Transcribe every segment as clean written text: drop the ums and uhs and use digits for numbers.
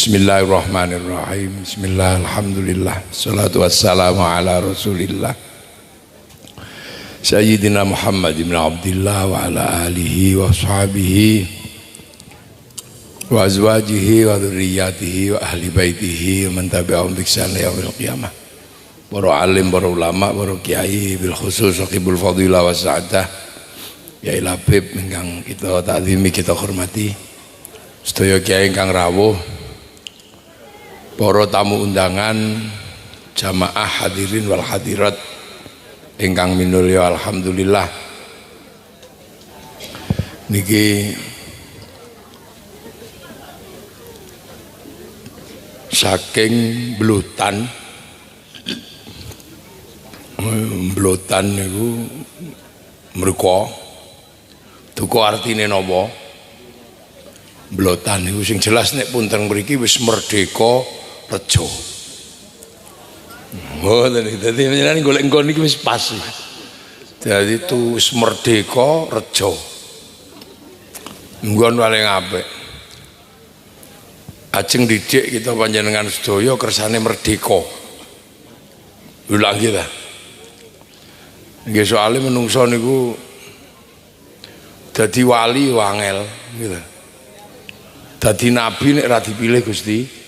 Bismillahirrahmanirrahim. Bismillah, alhamdulillah, salatu wassalamu ala rasulillah Sayyidina Muhammad ibn Abdillah wa ala alihi wa sahbihi wa azwajihi wa dhurriyyatihi wa ahli baitihi wa man tabi'ahum bi ihsan ila yaumil qiyamah. Para alim, para ulama, para kiai bil khusus sahibul fadilah wa sa'adah Yai Labib ingkang kita takzimi, kita hormati, sedaya kiai ingkang rawuh, para tamu undangan, jamaah hadirin wal hadirat ingkang minulya, alhamdulillah niki saking Blotan niku mriko duka artine napa? Blotan niku sing jelas nek punten mriki wis merdeka rejo. Ngoten iki dadi jenengan golek nggon iki wis pas. Dadi itu wis merdeka rejo. Nggon paling apik. Ajeng didik kita panjenengan sedaya kersane merdeka. Ulang kita. Nggih soalé menungso niku dadi wali wangel gitu. Dadi nabi nek ra dipilih Gusti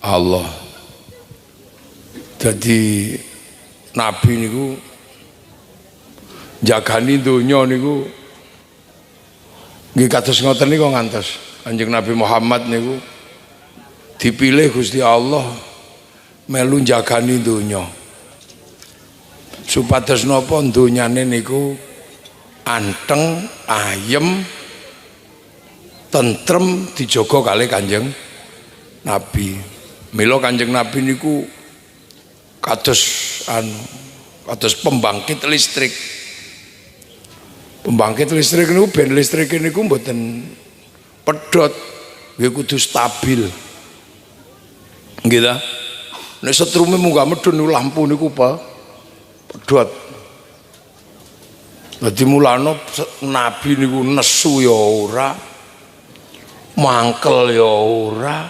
Allah. Dadi nabi niku jagani donya niku nggih kados ngoten niku ngantos Kanjeng Nabi Muhammad niku dipilih Gusti Allah melu jagani donya. Supados napa donyane niku anteng, ayem, tentrem dijaga kalih Kanjeng Nabi. Mila Kanjeng Nabi niku kados pembangkit listrik. Pembangkit listrik niku ben listrik niku mboten pedhot, nggih kudu stabil. Nggih ta? Nek setrume munggah medhun lampu niku pedhot. Dadi mulane Nabi niku nesu ya ora, mangkel ya ora,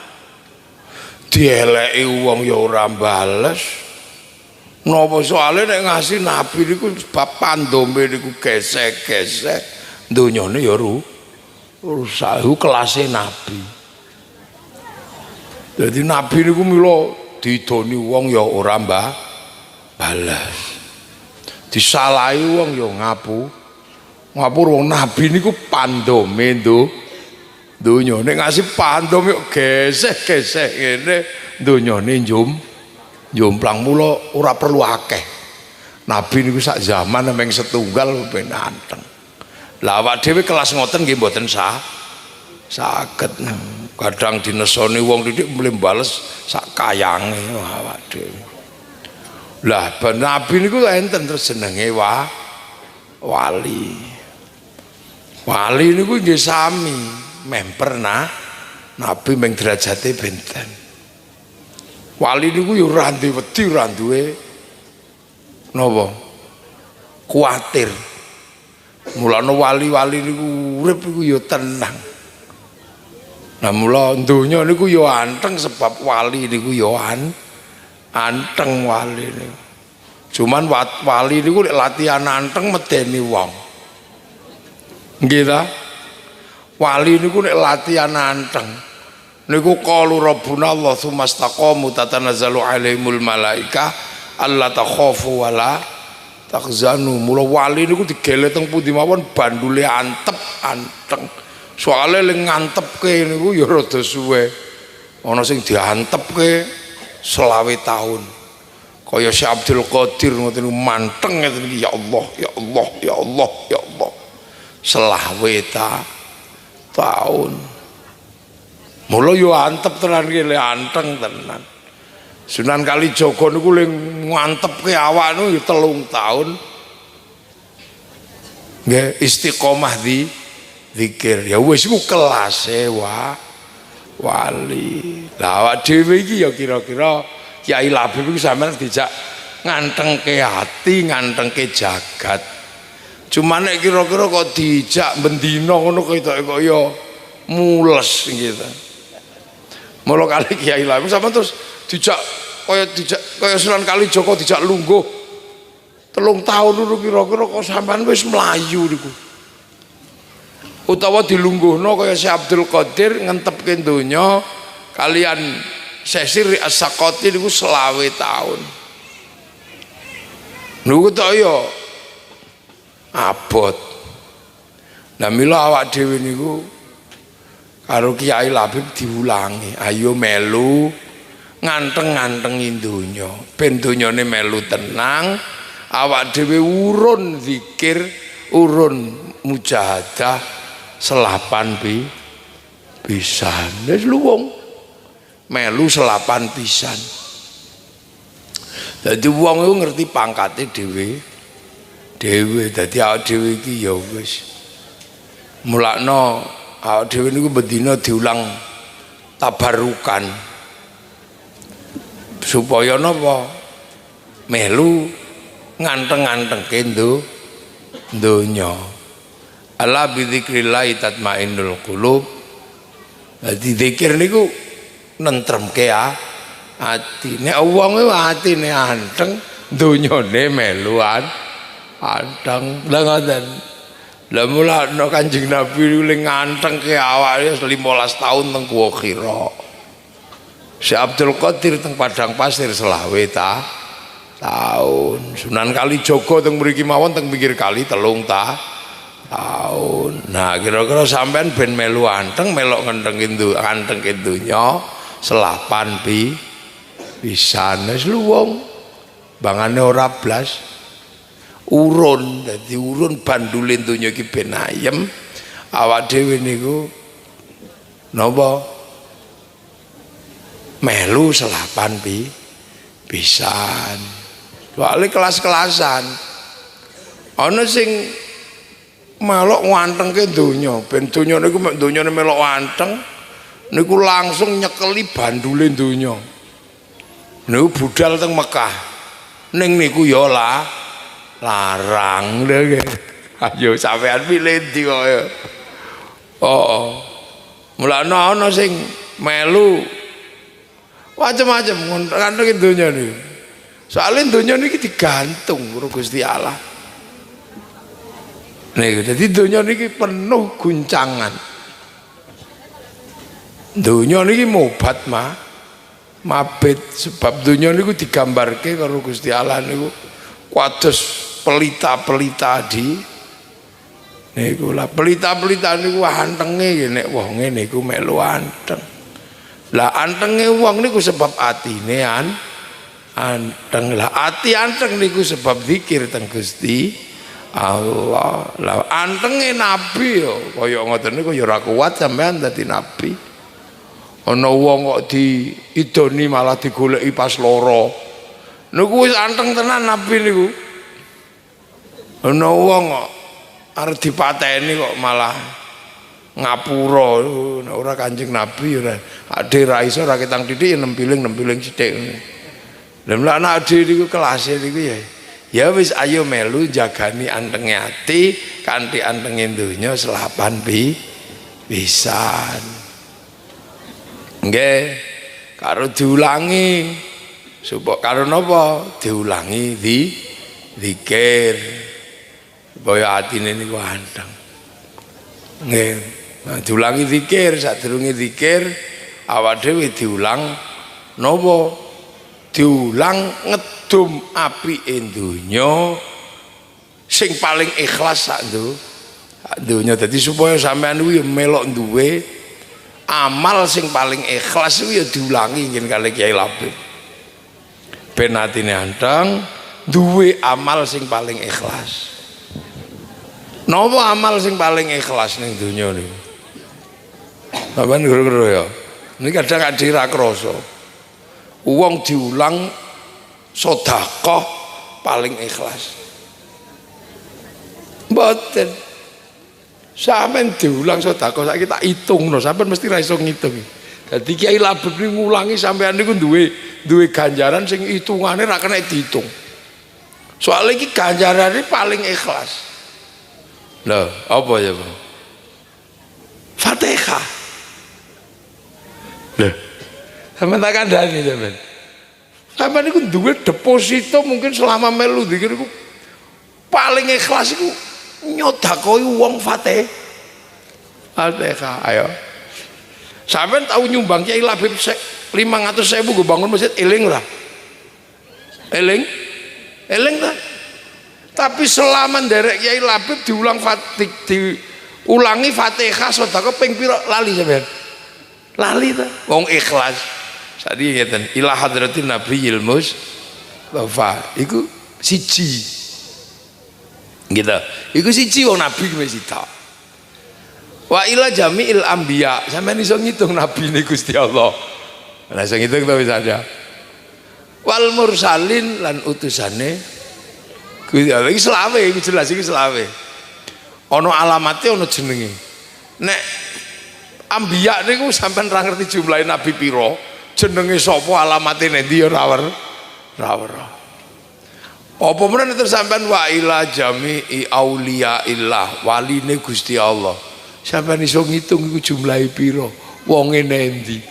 dieleki wong ya ora bales. Napa soalé nek ngasih Nabi niku bab pandome niku gesek-gesek, donyane ya rusak. Kelase Nabi. Dadi Nabi niku mila didoni wong ya ora balas. Disalahi wong ya ngapur wong Nabi niku pandome donya. Nek ngasih pandome gesek-gesek ngene donyane jomplang. Mula ora perlu akeh. Nabi niku sak zaman mung setunggal ben anteng. Lah awak dhewe kelas ngoten nggih mboten saged. Kadang dinesoni wong didik mulih bales sak kayange awak dhewe. Lah Nabi niku enten terus jenenge wali. Wali niku nggih sami memper Nabi meng derajate benten. Wali niku yo ora duwe wedi, ora duwe napa kuwatir. Mulane wali-wali niku urip iku yo tenang. Nah mula donya niku yo anteng sebab wali niku yo anteng wali niku. Cuman wali niku nek latihan anteng medeni wong. Nggih ta? Wali niku nek latihan anteng niku qalu rabbuna Allah tsumastaqamu tatanazzalu alaihimul malaika alla takhafu wala takzanu. Mula wali niku digele teng pundi mawon bandule antep anteng. Soale ling ngantepke niku ya rada suwe. Ana sing diantepke 20 tahun. Kaya Syekh Abdul Qadir ngoten niku manteng ngeten iki, ya Allah, ya Allah, ya Allah, ya Allah. 20 tahun. Mula yo antep tenan iki, anteng tenan. Sunan Kalijaga niku ling ngantepke awak niku yo 3 tahun. Nggih, istiqomah zikir. Ya wis iku kelase wali. Lah awak dhewe iki ya kira-kira Kiai Labib iku sampeyan dijak ngantengke ati, ngantengke jagat. Cuma nek kira-kira kok dijak bendina ngono kaya mules gitu. Mula kali Kiai Labib sampean terus dijak kaya Sunan Kalijaga dijak lungguh 3 tahun dulu kira-kira kok sampean wis mlayu niku. Utawa dilungguhno kaya Syekh Abdul Qadir ngentepke donya kalian Sesir As-Sakoti niku 20 tahun. Niku tok ya abot. Nah mila awak dhewe niku karo Kiai Labib diulangi, ayo melu nganteng-ngantengi donya. Ben donyane melu tenang, awak dhewe urun zikir, urun mujahadah selapan pisan. Wis luwung melu selapan pisan. Dadi wong iku ngerti pangkate dhewe. Dadi awak dhewe iki ya wis mulakno awak dhewe niku bendina diulang tabarukan supaya napa melu nganteng-ngantengke donya. Ala bi dzikrillah tatmainnul qulub. Dadi zikir niku nentremke ati. Nek wong iku atine anteng, donyane melu anteng. Lah ngoten. Lah mulane Kanjeng Nabi niku ngantengke awake 15 tahun teng Gua Hira. Syekh Abdul Qadir teng Padang Pasir 20 tahun. Sunan Kalijaga teng mriki mawon teng pinggir kali 3 tahun. Nah kira-kira sampean ben melu anteng melok ngentengke donya selapan pisan wis luwung bangane ora blas urun. Dadi urun bandule donya iki ben ayem awak dhewe niku napa melu selapan pisan. Soale kelas-kelasan ana sing melok ngantengke donya ben donya niku donyane melok anteng niku langsung nyekeli bandule donya. Niku budal teng Mekah. Ning niku ya larang lho. Ayo sampean pilih ndi kok ya. Oh. Mulane ana sing melu macam-macam ngantengke donya niku. Soale donya niki digantung karo Gusti Allah. Niku dadi donya niki penuh guncangan. Donya niki mobat mabit sebab donya niku digambarke karo Gusti Allah niku kados pelita-pelita niku lah pelita-pelita niku antenge nek wong ngene iku melu anteng. Lah antenge wong niku sebab atine anteng. Lah ati anteng niku sebab zikir teng Gusti Allah. Lah antenge nabi yo kaya ngoten niku ya ora kuat sampean dadi nabi. Ana wong kok diidoni malah digoleki pas lara. Niku wis anteng tenan nabi niku. Ana wong kok arep dipateni kok malah ngapura. Nek ora Kanjeng Nabi ora ade ra iso ra ketang titik nempiling sithik. Lah anak ade niku kelase niku ya wis ayo melu jagani antenge ati kanthi antenge donya selapan pisan. Nggih, karo diulangi supaya karo napa diulangi zikir supaya atine niku anteng. Nggih, nah, diulangi zikir sadurunge zikir awak dhewe diulang napa diulang ngedum apike donya sing paling ikhlas sak donya. Dadi supaya sampean kuwi melok duwe amal sing paling ikhlas itu ya diulangi ingin kali Kiai Labib ben atine anteng duwe amal sing paling ikhlas. Napa amal sing paling ikhlas ning donya niku? Sampeyan guru-guru ya. Ini kadang gak dira krasa. Wong diulang sedekah paling ikhlas. Mboten. Sampeyan diulang sedekah saiki tak hitungno, sampeyan mesti ra iso ngitung. Dadi Kiai Labib niku ngulangi sampeyan niku duwe ganjaran sing hitungane ra kena diitung. Soale iki ganjarane paling ikhlas. Lho, apa ya, Bang? Fatihah. Lho, Sampeyan tak kandhani sampeyan. Sampeyan niku duwe deposito mungkin selama melu zikir iku paling ikhlas iku nyodakoi wong Fatihah. Ayo. Sampeyan tahu nyumbang Kiai Labib 500.000 gue bangun masjid eling ora? Eling ta? Tapi selama nderek Kiai Labib diulangi Fatihah sedekah ping pira lali sampean? Lali ta? Wong ikhlas. Sakniki ngeten, ila hadratin nabiyil mustofa iku siji. Gitu. Iku siji wong nabi wis sitok. Wa ila jami'il anbiya, sampeyan iso ngitung nabi ne Gusti Allah. Lah iso ngitung to wis ada. Wal mursalin lan utusane Gusti Allah iki selawe, iki jelas iki selawe. Ana alamate ana jenenge. Nek anbiya niku sampeyan ra ngerti jumlahe nabi pira, jenenge sapa alamate nendi ya ora ora. Apa meneh terus sampean wa ila jami'i auliya illah, waline Gusti Allah. Sampeyan iso ngitung iku jumlahe pira, wonge nendi.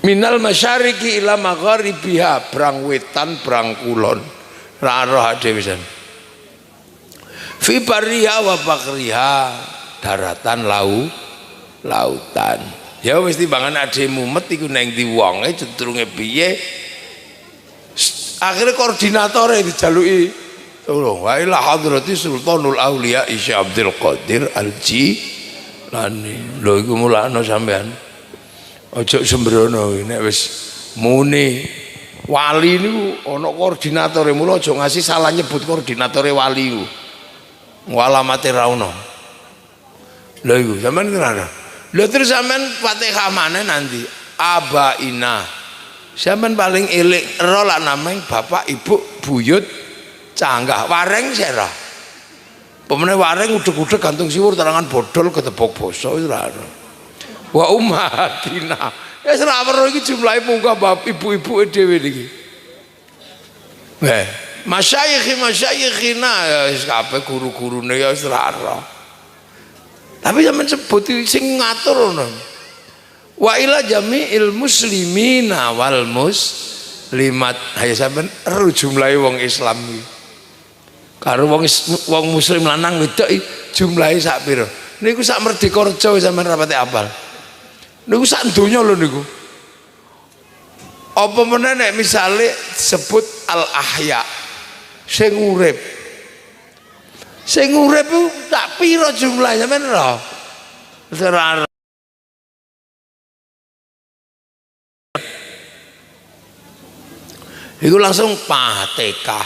Minal masyariqi ila magharibiha, brang wetan brang kulon. Ra roh dhewe pisan. Fi barriha wa bakriha, daratan lautan. Ya wis timbangan ade mumet iku neng ndi wonge cenderunge piye. Akhirnya koordinatornya dijaluki tolong wa ila hadrati sultanul auliya Syekh Abdul Qadir Al-Jilani. Lho iku mulakno sampean ojo sembrono nek wis muni wali niku ana koordinatore, mula aja ngasih salah nyebut koordinatore wali niku alamate ra ono. Lho iku sampean ngerana. Lho terus sampean Fatihah maneh nanti abaina. Sampeyan paling elik ro lak nameng bapak ibu buyut canggah wareng sera. Pemene wareng udeg-udeg gantung siwur terangan bodol ketepok basa wis ora. Wa ummatina. Wis ora weruh iki jumlahe munggah bapak ibu-ibu dhewe niki. Masyayikhina wis kabeh guru-gurune ya wis ora. Tapi sampeyan sebut sing ngatur ngono. Wa ila jami'il muslimina wal muslimat. Ayo sampean ero jumlahe wong Islam iki. Karo wong muslim lanang wedok jumlahe sak pira? Niku sak Merdeka Reja sampean rapati apal. Niku sak donya lho niku. Apa meneh nek misale sebut al ahya sing urip. Sing urip ku tak pira jumlahe sampean ora? Ora. Iku langsung Fatihah.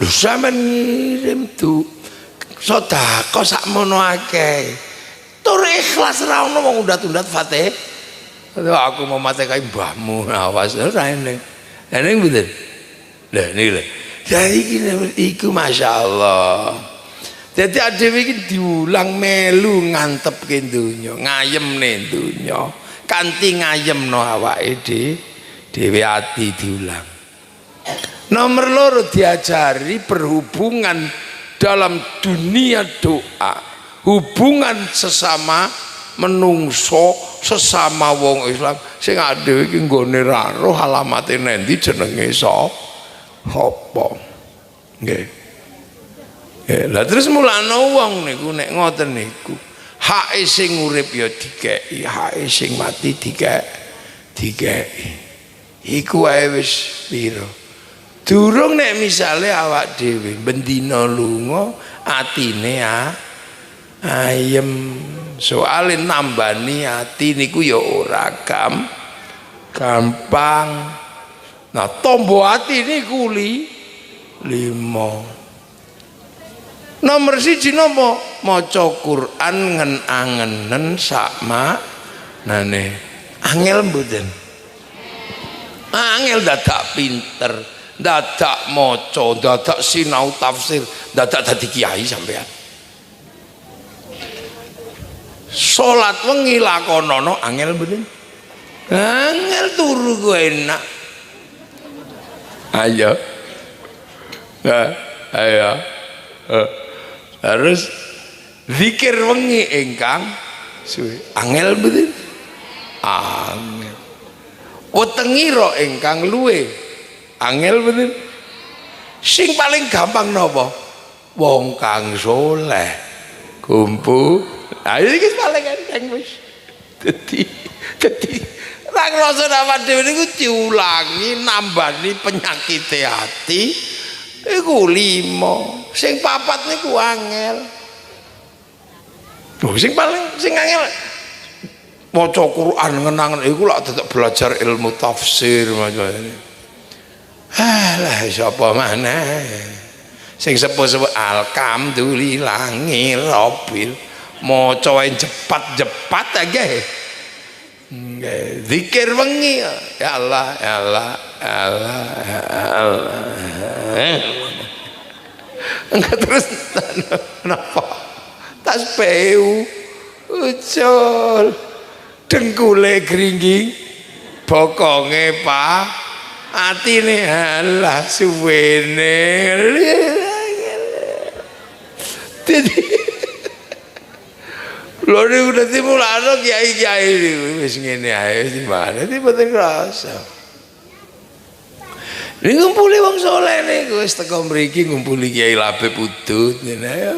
Lho sampean ngirim tu sedekah sakmono akeh. Tur ikhlas ra ono wong undat-undat Fatihah. Aku mau Fatihah mbahmu awas ora enek. Enek mboten. Lah niki lho. Saiki iku masyaallah. Dadi adewe iki diulang melu ngantepke donya, ngayemne donya. Kanthi ngayemno awake dhewe ati diulang. Nomor loro diajari berhubungan dalam dunia doa, hubungan sesama menungso, sesama wong Islam sing dhewe iki nggone ra roh alamate nendi jenenge sapa. Nggih. Lah terus mulane wong niku nek ngoten niku, hake sing urip ya dikeki, hake sing mati dikeki. Iku wae wis pira. Durung nek misale awak dhewe bendina lunga atine ayem. Soale nambani ati niku ya ora gampang. Nah, tombo ati niku 5. Nomor 1 napa? Maca Quran ngen-angenen sakmanane. Angel mboten? Angel dadak pinter, dadak maca, dadak sinau tafsir, dadak dadi kiai sampean. Salat wengi lakonono angel mboten? Angel turu ku enak. Ayo. Ayo. Harus zikir wengi ingkang suwe. Angel mboten? angel. Wetengira ingkang luwih angel bener. Sing paling gampang napa? Wong kang soleh kumpul. Nah iki paling enteng wis. Dadi ra ngrasa awak dhewe niku diulangi nambani penyakit hati iku 5. Sing 4 niku angel. Sing angel maca Quran ngenangan iku lak tetep belajar ilmu tafsir macane. Lah sapa maneh sing sepuh-sepuh alhamdulillahi rabbil maca wae jepat-jepat ae. Zikir wengi ya Allah ya Allah ya Allah ya Allah. Enggak terus napa tasbih ucul dengkule gringging bokonge Pak atine alah suwene dadi lho niku dadi mulane kiai-kiai wis ngene ae wis dimana iki mboten krasa ini ngumpuli wong saleh niku wis teko mriki ngumpuli Kiai Labib Udut ngene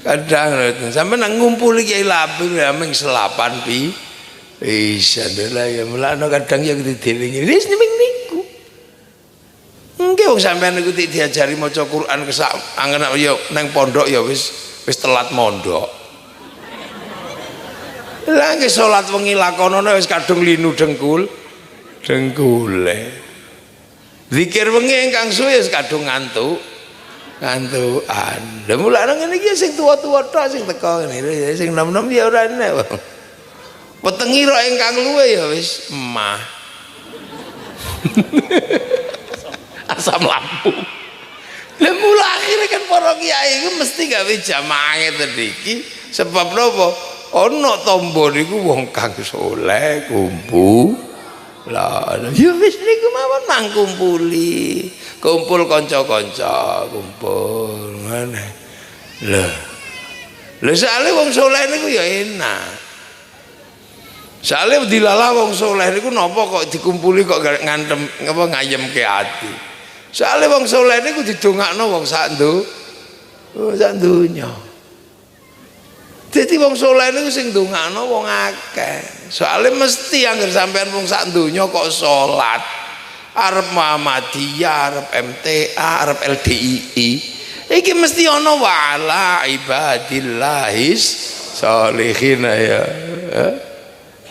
kadang sampe nang ngumpuli Kiai Labib ya mung selapan bisa lah ya mulane kadang ya didelingi wis ning niku nggih wong sampean niku diajari maca Quran kesak angen ya nang pondok ya wis telat mondok lah nggih salat wengi lakonane wis kadung linu dengkule zikir wengi ingkang suwe wis kadung ngantukan lha mulane ngene iki sing tuwa-tuwa tok sing teko ngene sing nom-nom ya ora enek wetengira ingkang luwe ya wis emah asam lambung lha mula akhire kan para kiai iku mesti gawe jamaah ngeten iki sebab napa ana tombo niku wong kang saleh kumpul lah ya wis niku mawon mangkumpuli kumpul kanca-kanca kumpul ngene lha soalé wong saleh niku ya enak soalé dilala wong saleh niku napa kok dikumpuli kok ngantem apa ngayemke ati soalé wong saleh niku didongakno wong sak donya. Jadi wong saleh niku sing ndongakno wong akeh. Soale mesti anggere sampean wong sak donya kok salat, arep Muhammadiyah, arep MTA, arep LDII. Iki mesti ana wala ibadillahis sholihin ya.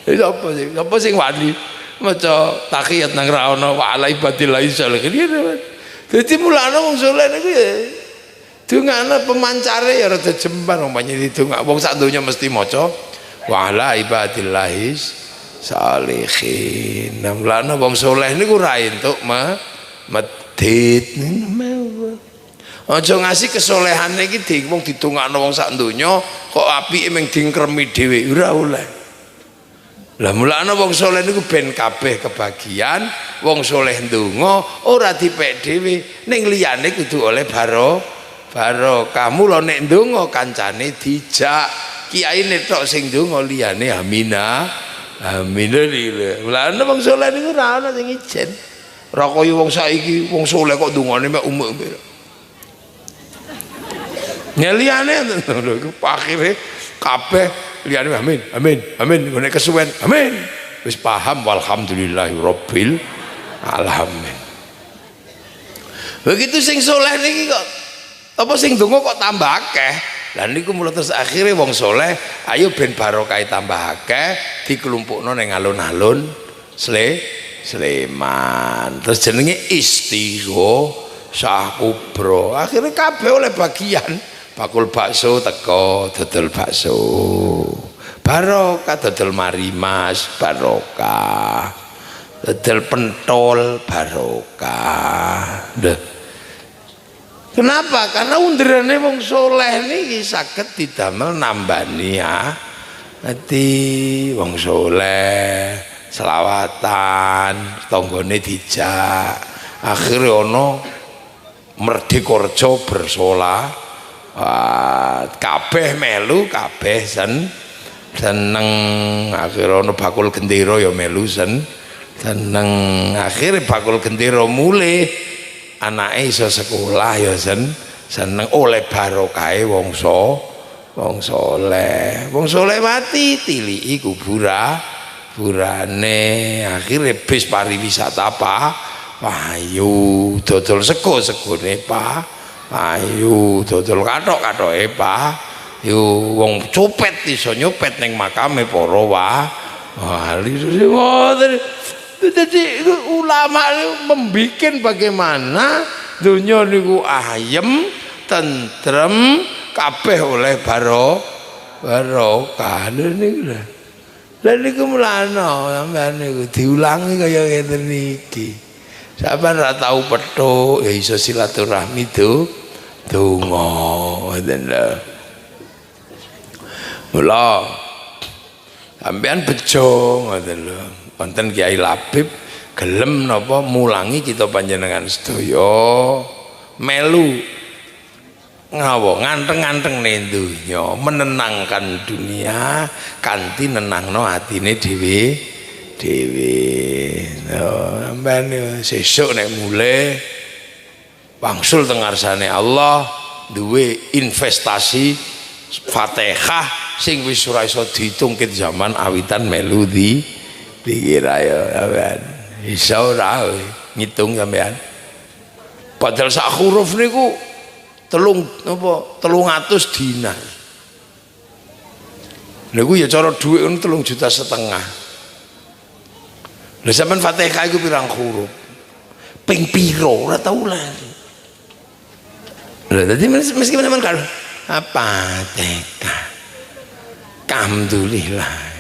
Itu apa sih? Apa sing wali maca tahiyat nang ra ana wala ibadillahis sholihin. Dadi mulane wong saleh niku ya dungane pemancare ya rada jembar umpamane didongak wong sak donya mesti maca wa ala ibadillahis sholihin. Mulane wong saleh niku ra entuk medhit. Aja ngasih kesolehane iki wong didongakno wong sak donya kok apike mung dingkremi dhewe ora oleh. Lah mulane wong saleh niku ben kabeh kebagian, wong saleh ndonga ora dipek dhewe ning liyane kudu oleh barokah. Mula nek ndonga kancane dijak kiyaine tok sing ndonga liyane amina lile. Mulane wong saleh niku ora ana sing ijen. Ora kaya wong saiki wong saleh kok ndongane mek umuk. Nyeliane lho iku akhire kabeh liyane amin nek kesuwen amin wis paham walhamdulillahi rabbil alamin. Begitu sing saleh niki kok apa sing donga kok tambah akeh. Lah niku mula terus akhire wong saleh ayo ben barokah tambah akeh dikelompokno ning alun-alun Sleman. Terus jenenge Istighosah Kubra. Akhire kabeh oleh bagian. Bakul bakso teko dodol bakso barokah, dodol marimas barokah, dodol pentol barokah. Kenapa? Karena underane wong soleh niki saged didamel nambani ya ati wong soleh selawatan tanggane dijak akhire ana Merdikorjo bersolah kabeh melu kabeh seneng akhirnya ono bakul gendera ya melu seneng akhirnya bakul gendera mulai anake iso sekolah ya seneng oleh barokahe wong soleh mati tiliki kuburane akhirnya bis pariwisata payu dodol segone payu dodol kathok-kathoke yo wong copet iso nyopet ning makame para wali. Jadi ulama membikin bagaimana dunia niku ayem tentrem kabeh oleh barokah niku lho. Lha niku mulana sampean niku diulangi kaya ngeten niki. Sampeyan ora tau petuk ya iso silaturahmi donga ngoten lho. Mula sampean bejo ngoten lho. Wonten Kiai Labib gelem napa mulangi kita panjenengan sedaya melu ngawo nganteng-nganteng ning donya menenangkan dunia kanthi nenangno atine dhewe. Sampeyan sesuk nek mulai wangsul teng ngarsane Allah duwe investasi Fatihah sing wis ora iso diitung ket zaman awitan melu pikir ayo sampean iso ora ngitung sampean padahal sak huruf niku 300 dinar niku ya cara dhuwit 3,5 juta. Lha sampean Fatihah iku pirang huruf ping piro ora tau lali. Lha dadi mesti sampean kan apa Fatihah alhamdulillah.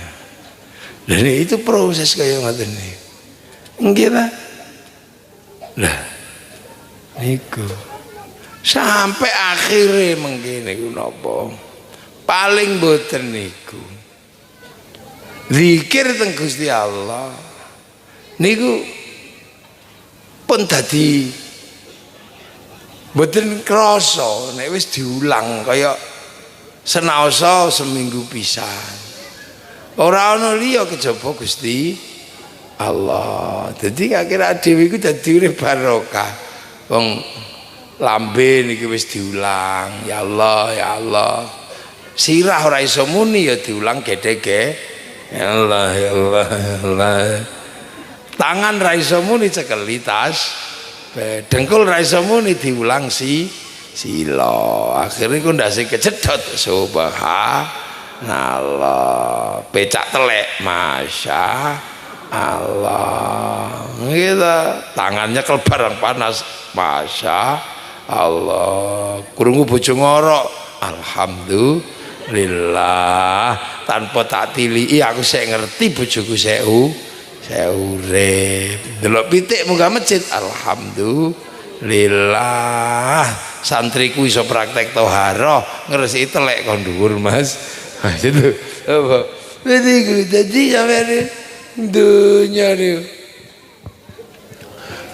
Dan itu proses kayak ngoten niki. Nggih ta? Lah niku sampai akhirnya mengkene niku napa? Paling boten niku. Zikir teng Gusti Allah niku pun dadi boten krasa nek wis diulang kaya senaosa seminggu pisan. Ora ana liya kejaba Gusti Allah. Dadi akhire dhewe iku dadi urip barokah. Wong lambe niki wis diulang, ya Allah, ya Allah. Sirah ora iso muni ya diulang gedhe-gedhe. Ya Allah, ya Allah, ya Allah. Tangan ra iso muni cekeli tas. Dengkul ra iso muni diulang sila. Akhire ku ndase kecedhot Allah becak telek masya Allah gitu tangannya kelebaran panas masya Allah krungu bojo ngorok alhamdulillah tanpa tak tiliki aku sik ngerti bojoku sik urip delok pitik munggah masjid alhamdulillah santriku iso praktek toharoh ngresiki telek kon dhuwur Mas. Itu apa? Jadi sampai dunia ni,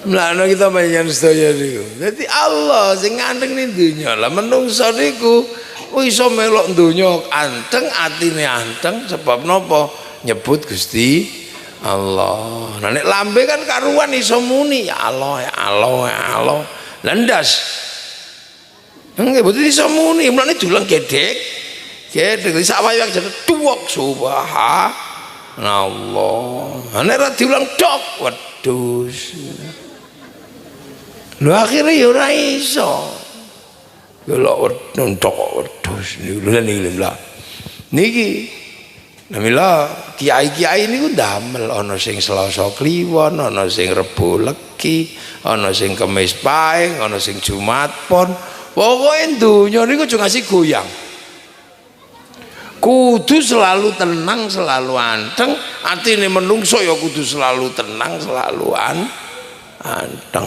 melana kita banyak sedaya ni. Jadi Allah sing nganteng ni dunia lah menungso niku, iso melok dunia anteng atine anteng sebab nopo nyebut Gusti Allah. Nah nek lambe kan karuan iso muni ya Allah ya Allah ya Allah. Landas, enggak betul iso muni, melane dulang gedek. Gedhe sawah yang jadi tuwok subhanallah. Nek ra diulang dok wedhus. Lho akhire ya ora iso. Delok wedhus wedhus niku lha. Niki namila kiai-kiai niku ndamel ana sing Selasa Kliwon, ana sing Rebo Legi, ana sing Kemis Pahing, ana sing Jumat Pon. Pokoke donya niku aja ngasih goyang. Kudu selalu tenang, selalu anteng. Atine menungso ya kudu selalu tenang, selalu anteng.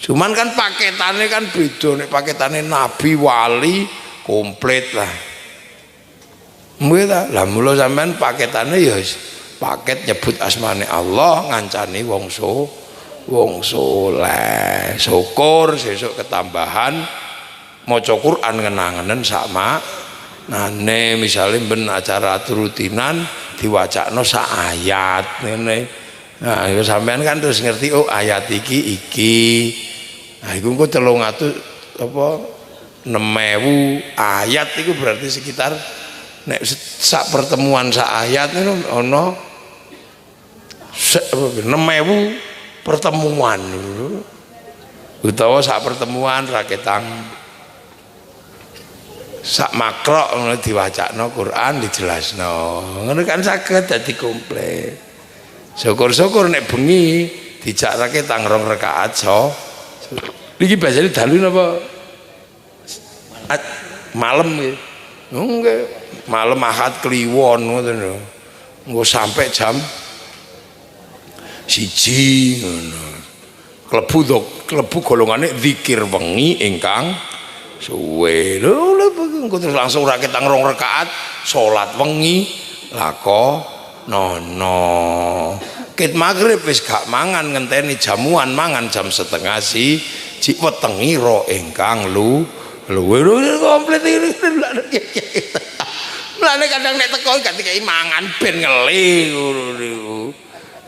Cuman kan paketannya kan beda. Nek paketannya nabi wali komplit lah. Mula lah mula sampean paketannya ya paket nyebut asmane Allah ngancani wong soleh. Syukur sesuk ketambahan maca Quran ngenangen sama Nane misalnya ben acara rutinan diwacakno sak ayat ngene. Nah, ya sampean kan terus ngerti oh ayat iki. Nah, iku engko 300 apa 6.000 ayat itu berarti sekitar nek sak pertemuan sak ayat itu ono 6.000 pertemuan utawa sak pertemuan raketang sak makrok ngono diwacakno Quran dijelasno ngono kan saged dadi komplit. Syukur-syukur nek bengi dijak raketang 2 rakaat so iki basane dalu napa malam gitu. Nggih, malam Ahad kliwon ngoten lho. Engko sampai jam 1 ngono. Klebu golongane zikir wengi ingkang suwe. Lho engko terus langsung raketang 2 rakaat salat wengi lakonono. Ket magrib wis gak mangan ngenteni jamuan mangan jam 1:30 cik wetengi ro ingkang luwe komplit iki. Mulane kadang nek teko gak dikai mangan ben ngeli ngono niku.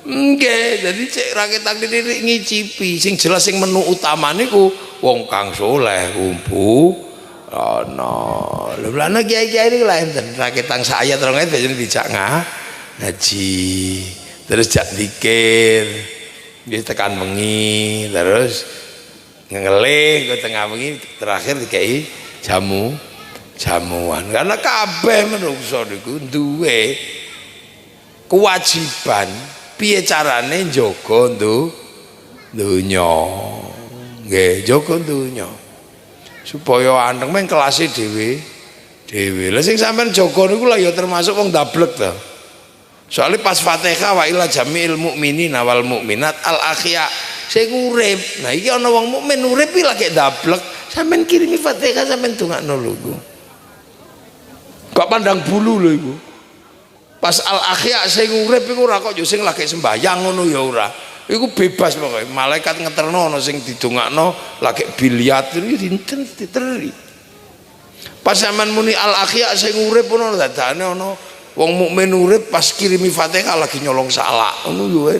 Nggih, dadi cek raketang titik ngicipi sing jelas sing menu utama niku wong kang soleh kumpu ana. Lha mulane kiai-kiai niku lha enten raketang sak ayat 2 ayat biasane dijak ngaji. Terus jak zikir. Nggih tekan wengi terus ngelih ke tengah wengi terakhir dikai jamuan karena kabeh menungso niku duwe kewajiban piye carane njaga donya nggih njaga donya supaya anteng meng kelase dhewe lha sing sampean jaga niku lha ya termasuk wong dablek to soalnya pas Fatihah wa ila jami'il mukminin wal mukminat al akhya sing urip. Nah iki ana wong mukmin urip iki lagi dablek, sampean kirimi Fatihah sampean dongakno lho iku. Kok pandang bulu lho iku. Pas al akhya sing urip iku ora kok yo sing lagi sembayang ngono ya ora. Iku bebas pokoke. Malaikat ngeterno ana sing didongakno lagi biliat iki dinten diteri. Pas sampean muni al akhya sing urip ono dadane ana wong mukmin urip pas kirimi Fatihah lagi nyolong salak ngono yo.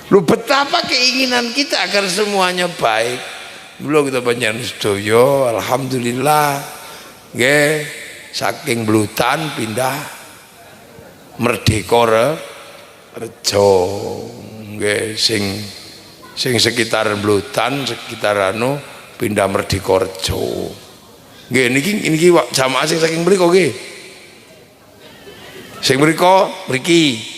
Lu betapa keinginan kita agar semuanya baik. Belum kita panjenengan sedaya alhamdulillah nggih saking Blutan pindah Merdeka Rejo nggih sing sekitar Blutan sekitar anu pindah Merdeka Rejo. Nggih niki jamaah sing saking mriku nggih. Sing mriku mriki.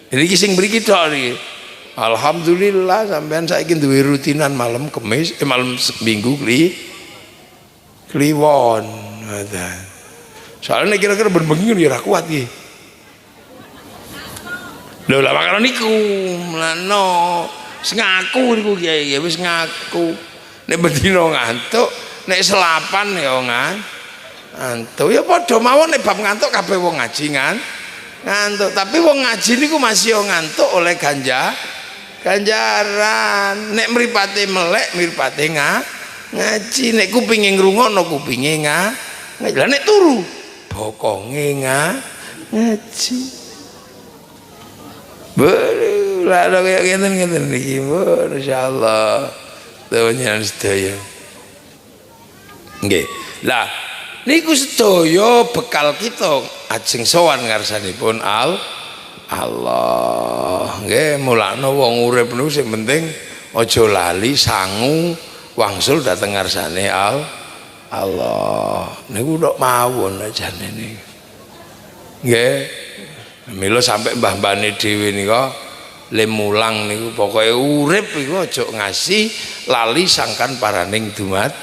Ini sing mriki tok niki. Alhamdulillah sampean saiki duwe rutinan malam Kamis, malam Minggu kliwon. Soalnya kira-kira bengi ya ora kuat iki. Lho lah makane niku mlano ngaku niku kiai wis ngaku. Nek bendina ngantuk, nek selapan ya ngantuk. Ya padha mawon nek bab ngantuk kabeh wong ngaji ngantuk, tapi wong ngaji niku masih ngantuk oleh ganjaran. Nek mripate melek mripate ngaji, nek kupinge ngrungokno kupinge ngaji. Lah nek turu bokonge ngaji. Lah kaya ngeten iki masyaallah. Panjenengan sedaya. Nggih. Lah niku sedaya bekal kita ajeng sowan ngarsanipun Allah. Nggih, mulane wong urip niku sing penting aja lali sangu wangsul dhateng ngarsane Allah. Niku tok mawon ajane niku. Nggih. Mila sampai mbah-mbahne dhewe nika le mulang niku pokoke urip iku aja ngasih lali sangkan paraning dumadi.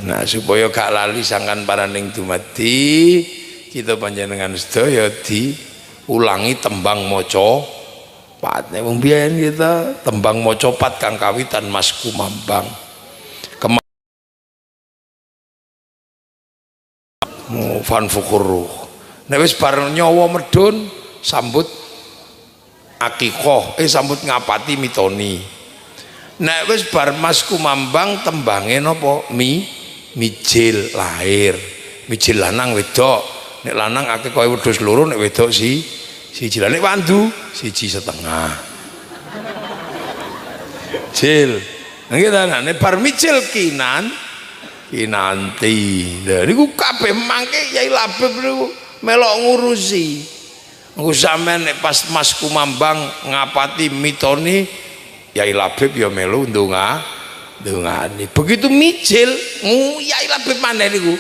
Nah supaya gak lali sangkan paraning dumadi kita panjenengan sedaya diulangi tembang maca pat. Nek wong biyen kita tembang maca pat kang kawitan Mas Kumambang. Fan fukuruh. Nek wis bar nyawa medun sambut akikoh sambut ngapati mitoni. Nek wis bar Mas Kumambang tembange napa? Mijil lahir. Mijil lanang wedok. Nek lanang akeh koyo wedhus loro, nek wedok siji. Nek wandu siji setengah. Jil. Nggih ta nek bar mijil kinanti. Lha niku kabeh mangke Yai Labib niku melok ngurusi. Engko sampean nek pas Mas Kumambang ngapati mitoni Yai Labib ya melu ndongani. Begitu mijil Yai Labib maneh niku.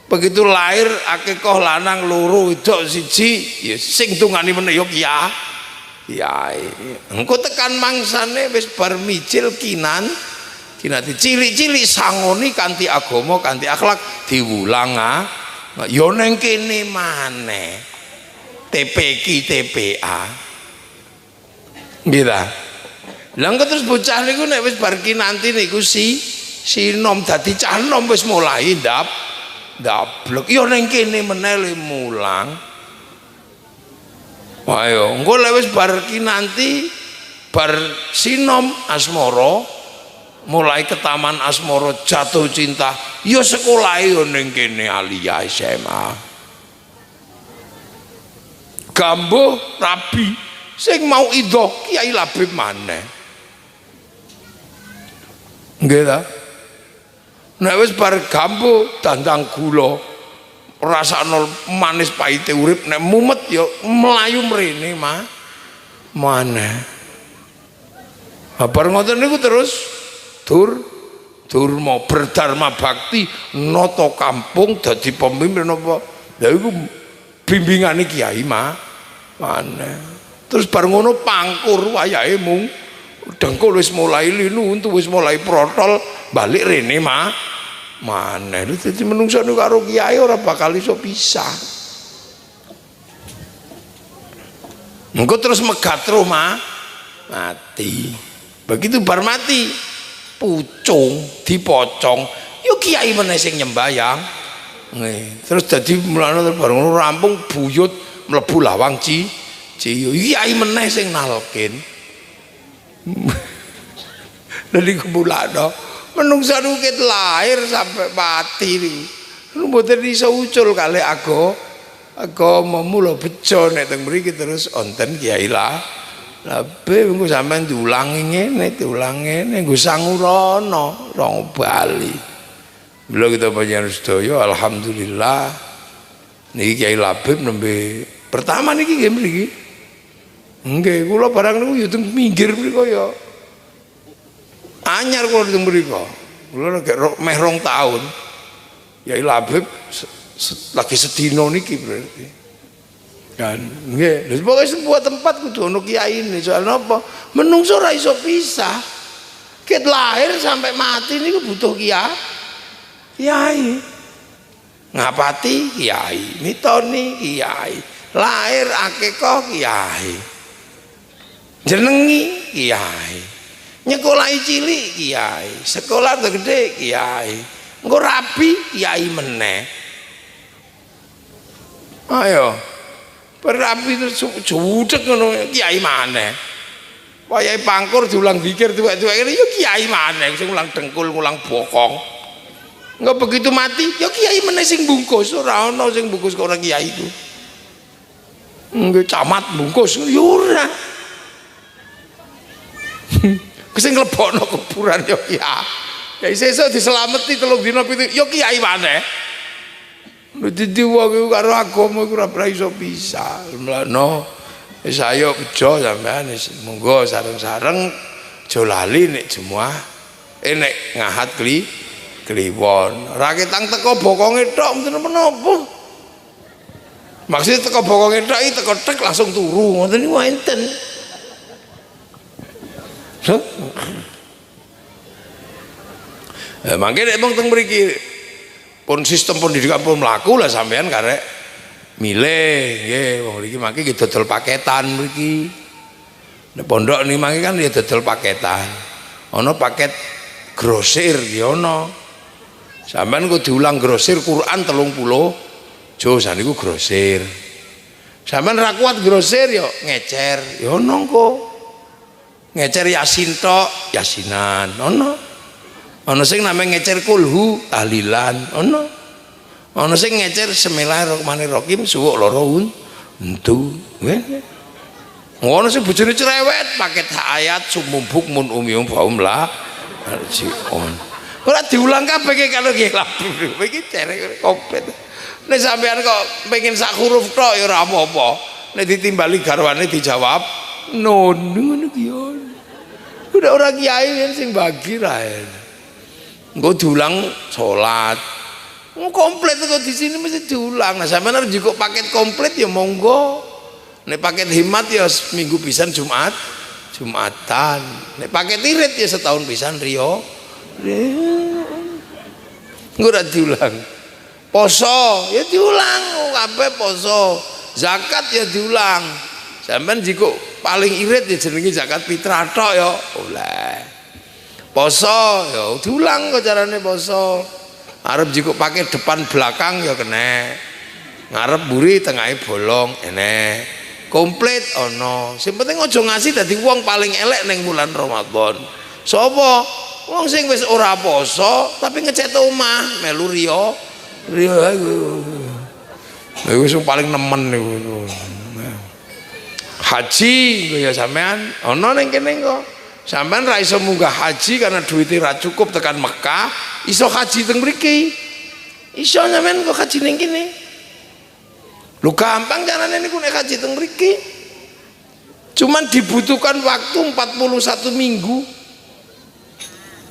Begitu lahir akikah lanang loro wedok siji ya sing tungani meneh ya Kiai. Engko tekan mangsane wis bar mijil kinati cilik-cilik sangoni kanthi agama kanthi akhlak diwulang ya ning kene maneh TPQ TPA nggih ta. Lah terus bocah niku nek wis bar kinanti niku sinom dadi cah nom wis mulai ndablek ya ning kene meneh mulang. Ayo engko lek wis bar kinanti bar sinom asmara mulai ke taman asmara jatuh cinta ya sekolahe yo ning kene Alia SMA. Gambuh rabi sing mau idoh Kiai Labib maneh. Nggih ta? Nek wis bar gambuh dandang gula rasane manis pahite urip nek mumet ya melayu mrene maneh. Bar ngoten niku terus durma berdharma bakti nata kampung dadi pemimpin apa. Lha iku bimbingane kiai maneh. Terus bar ngono pangkur wayahe mung dengkul wis mulai linu untu wis mulai protol balik rene maneh. Dadi menungso niku karo kiai ora bakal iso pisah. Engko terus megat roh mati. Begitu bar mati pucung dipocong yo kiai meneh sing nyembayang. Terus dadi mulane bar ngono rampung buyut mlebu lawang ciyo kiai meneh sing nalkin. Lha niku mulane menungsa niku ket lahir sampai mati niku mboten iso ucul kalih agama mula bejo nek teng mriki terus wonten Kiai Labib engko sampean diulangi ngene nggo sangurana rong bali. Mula kita panjenengan sedaya alhamdulillah niki Kiai Labib nembe pertama niki nggih mriki. Nggih kula barang niku ya teng minggir mriku ya. Anyar kula teng mriku. Kula nek meh 2 tahun. Yai Labib lagi sedina niki berarti. Kan nggih, lha pokoke sebuah tempat kudu ono kiyaine. Soal napa? Menungso ora iso pisah. Ket lahir sampai mati niku butuh kiai. Ngapati kiai, mitoni kiai. Lahir akikah kiai. Jenengi kiai. Nyekolahi cilik kiai, sekolah gede kiai, engko rabi kiai meneh. Ayo, berapi terus judek ngono kiai maneh. Wayahe pangkur diulang zikir tuwek-tuwek ngene ya kiai maneh sing ulang dengkul, ngulang bokong. Engko begitu mati ya kiai meneh sing bungkus, ora ana sing bungkus kok ora kiai iku. Nggih camat bungkus ya ora. Sing nglebokno kuburan ya kiai sesuk diselameti 3 dina 7 ya kiai maneh. Dadi wong karo agama iku ora iso pisah. Mulane wis ayo bejo sampean monggo sareng-sareng aja lali nek Jumat nek ngahat kliwon. Ora ketang teko bokonge tok mboten menapa. Maksud teko bokonge tok iki teko tek langsung turu ngoten niku enten. Mangke nek mung teng mriki pun sistem pendidikan pun mlaku lah sampean karek milih nggih wong mriki mangke nggih dodol paketan mriki. Nek pondok niki mangke kan ya dodol paketan. Ana paket grosir ya ana. Sampean kok diulang grosir Quran 30 jo saniku grosir. Sampean ra kuat grosir ya ngecer ya ana engko. ngecer yasin tok yasinan ono sing namanya ngecer kulhu tahlilan ono sing ngecer Bismillahirrahmanirrahim suwuk loro untu ngono sing bojone cerewet paket ayat sumumbuk mun umyum faum la arjion ora diulang kabeh iki kalau nggih labu iki cerek komplit nek sampean kok pengen sak huruf tok ya ora apa-apa nek ditimbali garwane dijawab nun ngono ki yo udah orang kiai sing bagi rae engko diulang salat komplit kok di sini mesti diulang. Nah sampean harus juga paket komplit ya monggo. Nek paket hemat ya seminggu pisan Jumatan. Nek paket irit ya setahun pisan Rio. Engko ora diulang. Poso ya diulang kabeh poso. Zakat ya diulang. Sampean jika paling irit ya jenenge zakat fitrah tok ya oleh. Poso ya diulang kok carane poso. Arep jiko pakai depan belakang ya kena ngarep buri tengahnya bolong enek komplit ono sing penting ojo ngasih dadi wong paling elek neng bulan Ramadan sapa wong sing wis ora poso tapi ngecet omah melu Rio wis paling nemen niku haji ya sampean ono ning kene kok sampean ra iso munggah haji karena duitnya ra cukup tekan Mekah iso haji teng mriki iso sampean kok haji ning kene lu gampang carane niku nek haji teng mriki cuman dibutuhkan waktu 41 minggu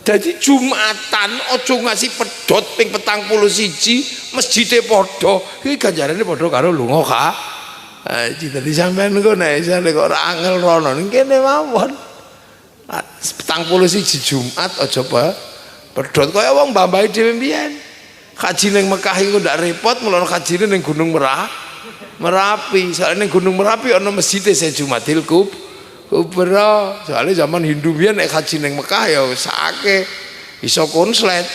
jadi Jumatan ojo ngasih pedot ping 41 masjide padha iki ganjarane padha karo lunga haji dadi sampean kok nek kok ora angel rono ning kene mawon 41 Jumat aja pedhot kaya wong mbah-mbah dhewe mbiyen haji ning Mekah iku ndak repot mulane hajine ning Gunung Merapi soalnya ning Gunung Merapi ana masjid e Jumatil Kubra soalnya zaman Hindu mbiyen nek haji ning Mekah ya wis akeh iso konslet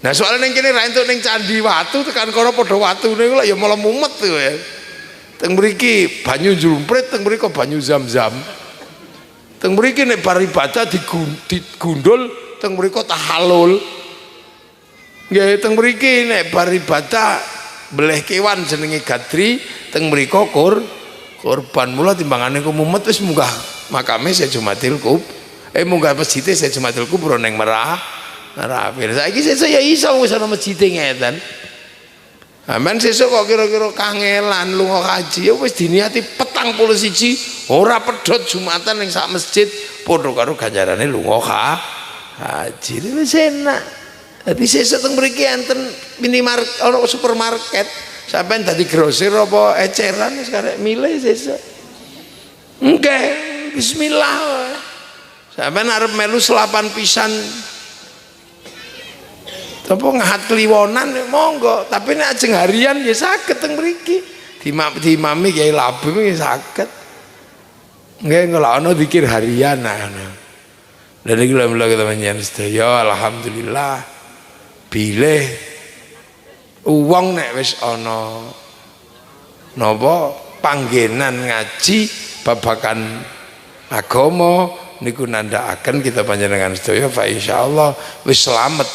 nah soalnya ning kene ra entuk ning candi watu tekan kono padha watune lho ya malah mumet to ya teng mriki banyu njlumprit teng mriki banyu zam-zam teng mriki nek bar ibadah digundul teng mriki tahalul nggih teng mriki nek bar ibadah beleh kewan jenenge gadri teng mriki kurban mula timbangane ku mumet wis munggah makame Jumatil munggah masjid Jumatil Kubra ning Merapi saiki sesuk ya iso wis ana masjid ngeten aman sesuk kok kira-kira kangelan lunga haji ya wis diniati 41 ora pedhot Jumatan ning sak masjid padha karo ganjarane lunga haji wis enak. Dadi sesuk teng mriki enten minimarket ana supermarket sampean dadi grosir apa eceran wis karek milih sesuk nggih bismillah sampean arep melu selapan pisan apa ngahat kliwonan monggo tapi nek ajeng harian ya saged teng mriki diimami Kyai Labib ya saged nggih kula ana zikir harian ana lha niki lha kita panjenengan sedaya alhamdulillah bilih wong nek wis ana napa panggenan ngaji babakan agama niku nandhakaken kita panjenengan sedaya fa insyaallah wis slamet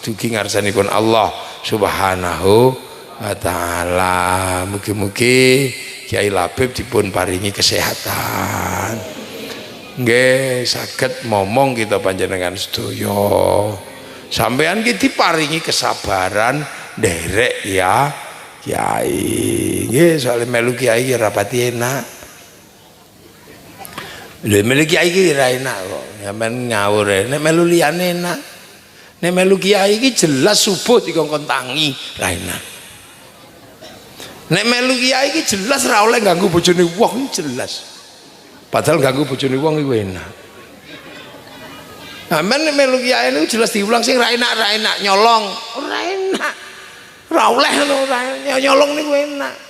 dugi ngarsanipun Allah Subhanahu wa taala. Mugi-mugi Kyai Labib dipun paringi kesehatan. Nggih saged momong kita panjenengan sedaya. Sampeyan ki diparingi kesabaran nderek ya Kyai. Nggih soal melu Kyai ora pati enak. Lha melu kiai iki ora enak kok. Sampeyan ngawur nek melu liyane enak. Nek melu kiai iki jelas subuh dikongkon tangi ra enak. Nek melu kiai iki jelas ra oleh ganggu bojone wong jelas. Padahal ganggu bojone wong iku enak. Sampeyan nek melu kiai niku jelas diulang sing ra enak nyolong ora enak. Ra oleh ngono nyolong niku enak.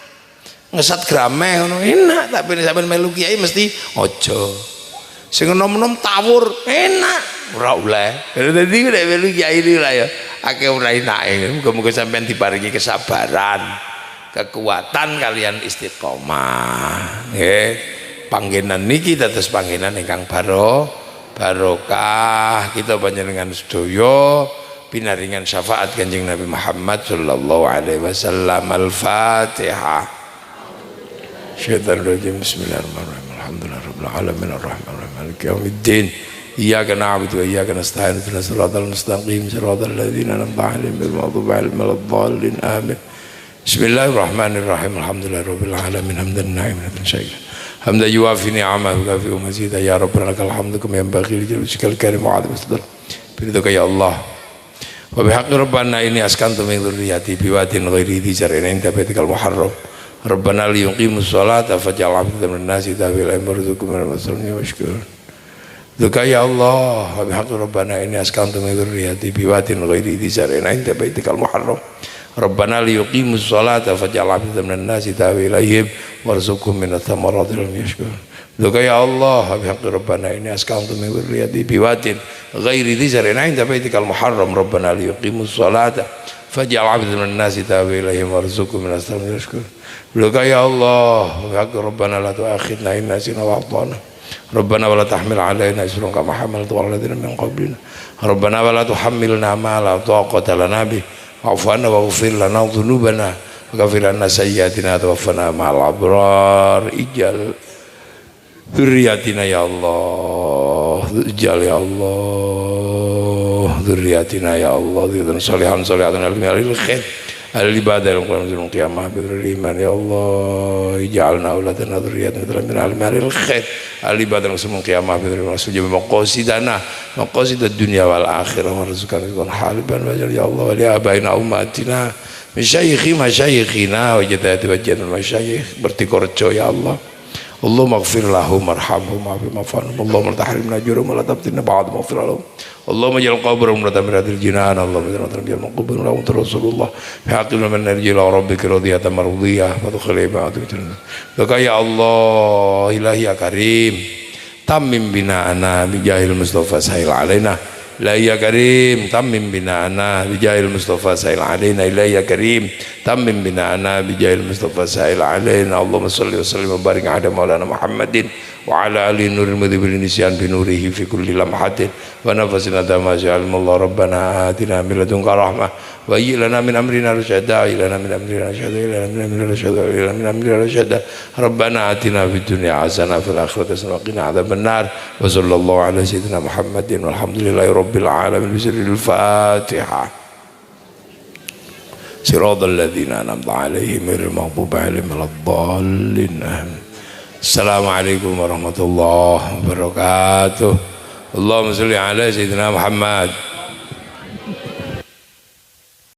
Ngesat grameh ngono enak tapi nek sampean melu kiai mesti aja sing enom-enom tawur enak ora oleh dadi nek melu kiai iki lah ya akeh ora enake muga-muga sampean diparingi kesabaran kekuatan kalian istiqomah nggih panggenan niki dados panggenan ingkang barokah. Kita panjenengan sedaya pinaringan syafaat Kanjeng Nabi Muhammad sallallahu alaihi wasallam. Al-Fatihah. Syaitanir rajim. Bismillahirrahmanirrahim. Alhamdulillahirabbil alamin arrahmanirrahim maliki yaumiddin. Iyyaka na'budu wa iyyaka nasta'in ihdinas siratal mustaqim siratal ladzina an'amta 'alaihim ghairil maghdubi 'alaihim waladdallin. Amin. Bismillahirrahmanirrahim. Alhamdulillahirabbil alamin hamdan na'iman syai'an. Hamdan yuwafi ni'amahu wa yukafi'u mazidah. Ya Rabbana lakal hamdu kama yanbaghi li jalali karim wa 'azimi sultanik. Biridhaka ya Allah. Wa bihaqqi rabbana inni askantu min dzurriyyati biwadin ghairi dzi zar'in 'inda baitikal muharram. Rabbana liyuqimus sholata faj'al 'afidatan minan nasi tahwi ilaihim warzuqhum minal muslimin washkur. Duka ya Allah, wa bihaqqi rabbana inni askantu min dzurriyyati biwadin ghairi dzi zar'in 'inda baitikal muharram. Rabbana liyuqimus sholata faj'al 'afidatan minan nasi tahwi ilaihim warzuqhum minat thamarati lahum yashkurun. Duka ya Allah, wa bihaqqi rabbana inni askantu min dzurriyyati biwadin ghairi dzi zar'in 'inda baitikal muharram. Rabbana liyuqimus sholata faj'al 'afidatan minan nasi tahwi ilaihim warzuqhum minat thamarati lahum yashkurun. Duka ya Allah, wa bihaqqi rabbana la tu'akhidna in nasina wa akhtana. Rabbana wa la tahmil 'alaina isran kama hamaltahu 'alal ladzina min qablina. Rabbana wa la tuhammilna ma la taqata lana bih. Wa'fu 'anna waghfir lana dhunubana wa kaffir 'anna sayyi'atina wa tawaffana ma'al abrar. Ijal dzurriyyatina ya Allah. Ijal ya Allah. Dzurriyyatina ya Allah. Dzurriyyatan shalihan shalihatan alil khair. Al-ibadah yang kurang menunjukkan qiyamah beriman ya Allah. Ij'alna auladana dzurriyyatan min al-maril khair. Al-ibadah yang semua qiyamah beriman sujud maqasidana maqasid dunya wal akhirah warzuqna rizqan haliban wajal ya Allah wa li abaina ummatina masyayikhi masyayikhina wa jadati wa jadal masyayikh bertikorjo ya Allah. Allahumma ighfir lahum warhamhum wa'afi ma'fanhum. Allahumma la tahrimna ajrahum wa la tabtinna ba'da maghfir lahum. Allahumma ij'al qabrahum radamiratil jinan. Allahumma ij'al radamiratil maqbulun wa Rasulullah bihaqqi man narji ila rabbika radiyatan mardiyah wa tukhli ba'du jannah. Laka ya Allah ilahi ya karim tammim bina'ana bijahil mustafa sahil alaina. La ya karim tammim bina'ana bijahil mustafa sahil alaina. La ya karim tammim bina'ana bijahil mustafa sahil alaina. Allahumma shalli wa sallim wa barik ala maulana Muhammadin wa ala alihi nuril mudhibil nisyan bi nurihi fi kulli lamhatin wa nafasin adama ja'almallahu rabbana atina min ladunka rahmah wa hayyi lana min amrina rasyada ilana min amrina rasyada ilana min amrina rasyada ilana min amrina rasyada. Rabbana atina fid dunya hasanah fil akhirati hasanah wa qina adzabannar. Wa sallallahu ala sayyidina Muhammadin walhamdulillahi rabbil alamin. Bismillahil Fatihah. Siratal ladzina an'amta 'alaihim ghairil maghdubi 'alaihim waladdallin. Assalamualaikum warahmatullahi wabarakatuh. Allahumma shalli ala sayyidina Muhammad.